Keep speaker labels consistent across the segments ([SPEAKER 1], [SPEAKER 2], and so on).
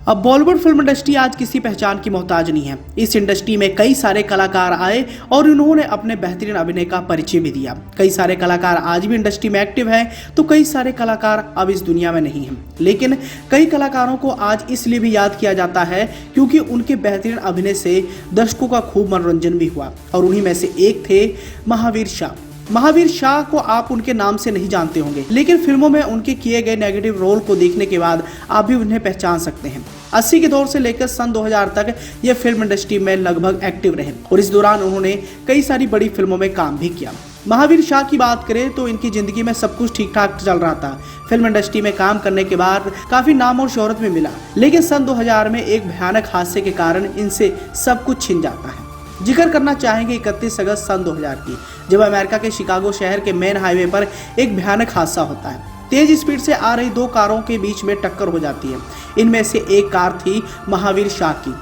[SPEAKER 1] अब Bollywood film industry आज किसी पहचान की मोहताज नहीं है। इस इंडस्ट्री में कई सारे कलाकार आए और उन्होंने अपने बेहतरीन अभिनय का परिचय भी दिया। कई सारे कलाकार आज भी इंडस्ट्री में एक्टिव हैं, तो कई सारे कलाकार अब इस दुनिया में नहीं हैं। लेकिन कई कलाकारों को आज इसलिए भी याद किया जाता है क्योंकि उनके बेहतरीन अभिनय से दर्शकों का खूब मनोरंजन भी हुआ, और उन्हीं में से एक थे महावीर शाह। महावीर शाह को आप उनके नाम से नहीं जानते होंगे, लेकिन फिल्मों में उनके किए गए नेगेटिव रोल को देखने के बाद आप भी उन्हें पहचान सकते हैं। 80 के दौर से लेकर सन 2000 तक ये फिल्म इंडस्ट्री में लगभग एक्टिव रहे और इस दौरान उन्होंने कई सारी बड़ी फिल्मों में काम भी किया। महावीर शाह की बात करें तो इनकी जिंदगी में सब कुछ ठीक ठाक चल रहा था। फिल्म इंडस्ट्री में काम करने के बाद काफी नाम और शोहरत भी मिला, लेकिन सन 2000 में एक भयानक हादसे के कारण इनसे सब कुछ छिन जाता है। जिक्र करना चाहेंगे 31 अगस्त सन 2000 की, जब अमेरिका के शिकागो शहर के मेन हाईवे पर एक भयानक हादसा होता है। तेज स्पीड से आ रही दो कारों के बीच में टक्कर हो जाती है। इनमें से एक कार थी महावीर शाह की।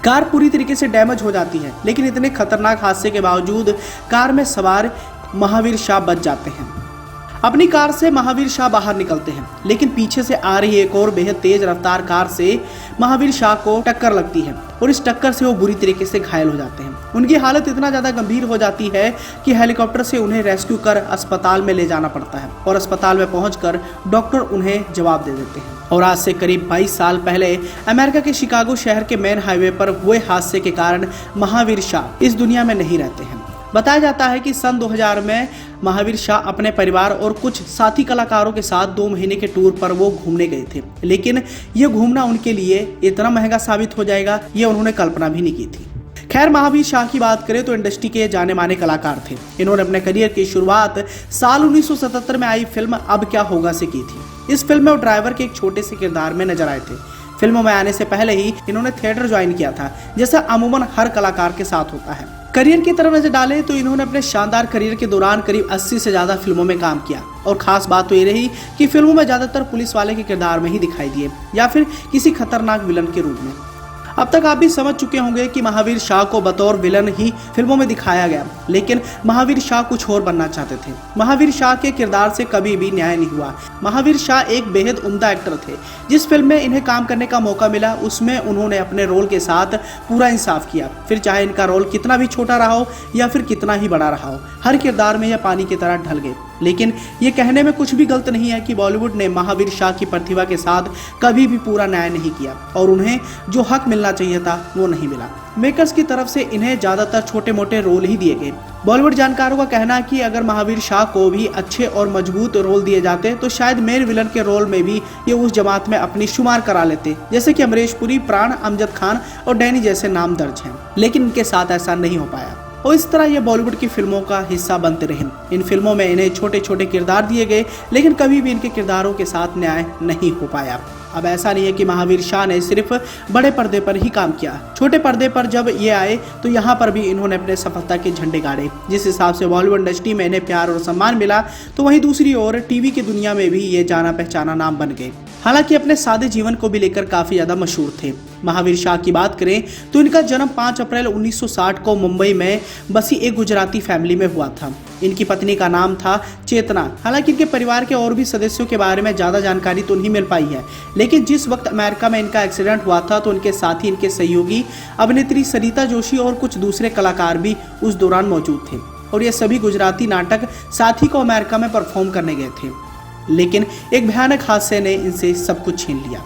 [SPEAKER 1] कार पूरी तरीके से डैमेज हो जाती है, लेकिन इतने खतरनाक हादसे के बावजूद कार में सवार महावीर शाह बच जाते हैं। अपनी कार से महावीर शाह बाहर निकलते हैं, लेकिन पीछे से आ रही एक और बेहद तेज रफ्तार कार से महावीर शाह को टक्कर लगती है और इस टक्कर से वो बुरी तरीके से घायल हो जाते हैं। उनकी हालत इतना ज्यादा गंभीर हो जाती है कि हेलीकॉप्टर से उन्हें रेस्क्यू कर अस्पताल में ले जाना पड़ता है और अस्पताल में पहुंचकर डॉक्टर उन्हें जवाब दे देते हैं। और आज से करीब 22 साल पहले अमेरिका के शिकागो शहर के मेन हाईवे पर हुए हादसे के कारण महावीर शाह इस दुनिया में नहीं रहते हैं। बताया जाता है कि सन 2000 में महावीर शाह अपने परिवार और कुछ साथी कलाकारों के साथ 2 महीने के टूर पर वो घूमने गए थे, लेकिन ये घूमना उनके लिए इतना महंगा साबित हो जाएगा ये उन्होंने कल्पना भी नहीं की थी। खैर, महावीर शाह की बात करें तो इंडस्ट्री के जाने माने कलाकार थे। इन्होंने अपने करियर की शुरुआत साल 1977 में आई फिल्म अब क्या होगा से की थी। इस फिल्म में वो ड्राइवर के एक छोटे से किरदार में नजर आए थे। फिल्मों में आने से पहले ही इन्होंने थिएटर ज्वाइन किया था, जैसा अमूमन हर कलाकार के साथ होता है। करियर की तरफ नजर डालें तो इन्होंने अपने शानदार करियर के दौरान करीब 80 से ज्यादा फिल्मों में काम किया, और खास बात तो ये रही कि फिल्मों में ज्यादातर पुलिस वाले के किरदार में ही दिखाई दिए या फिर किसी खतरनाक विलन के रूप में। अब तक आप भी समझ चुके होंगे कि महावीर शाह को बतौर विलन ही फिल्मों में दिखाया गया, लेकिन महावीर शाह कुछ और बनना चाहते थे। महावीर शाह के किरदार से कभी भी न्याय नहीं हुआ। महावीर शाह एक बेहद उम्दा एक्टर थे। जिस फिल्म में इन्हें काम करने का मौका मिला उसमें उन्होंने अपने रोल के साथ पूरा इंसाफ किया, फिर चाहे इनका रोल कितना भी छोटा रहा हो या फिर कितना ही बड़ा रहा हो। हर किरदार में यह पानी की तरह ढल गए। लेकिन ये कहने में कुछ भी गलत नहीं है कि बॉलीवुड ने महावीर शाह की प्रतिभा के साथ कभी भी पूरा न्याय नहीं किया और उन्हें जो हक मिलना चाहिए था वो नहीं मिला। मेकर्स की तरफ से इन्हें ज्यादातर छोटे मोटे रोल ही दिए गए। बॉलीवुड जानकारों का कहना है कि अगर महावीर शाह को भी अच्छे और मजबूत रोल दिए जाते तो शायद मेन विलन के रोल में भी ये उस जमात में अपनी शुमार करा लेते, जैसे कि अमरीश पुरी, प्राण, अमजद खान और डैनी जैसे नाम दर्ज हैं। लेकिन इनके साथ ऐसा नहीं हो पाया और इस तरह ये बॉलीवुड की फिल्मों का हिस्सा बनते रहे। इन फिल्मों में इन्हें छोटे छोटे किरदार दिए गए, लेकिन कभी भी इनके किरदारों के साथ न्याय नहीं हो पाया। अब ऐसा नहीं है कि महावीर शाह ने सिर्फ बड़े पर्दे पर ही काम किया। छोटे पर्दे पर जब ये आए तो यहाँ पर भी इन्होंने अपने सफलता के झंडे गाड़े। जिस हिसाब से बॉलीवुड इंडस्ट्री में इन्हें प्यार और सम्मान मिला, तो वहीं दूसरी ओर टीवी की दुनिया में भी ये जाना पहचाना नाम बन गए। हालांकि अपने सादे जीवन को भी लेकर काफी ज्यादा मशहूर थे। महावीर शाह की बात करें तो इनका जन्म 5 अप्रैल 1960 को मुंबई में बसी एक गुजराती फैमिली में हुआ था। इनकी पत्नी का नाम था चेतना। हालांकि इनके परिवार के और भी सदस्यों के बारे में ज्यादा जानकारी तो नहीं मिल पाई है, लेकिन जिस वक्त अमेरिका में इनका एक्सीडेंट हुआ था तो इनके साथ ही इनके सहयोगी अभिनेत्री सरिता जोशी और कुछ दूसरे कलाकार भी उस दौरान मौजूद थे, और ये सभी गुजराती नाटक साथ ही को अमेरिका में परफॉर्म करने गए थे। लेकिन एक भयानक हादसे ने इनसे सब कुछ छीन लिया।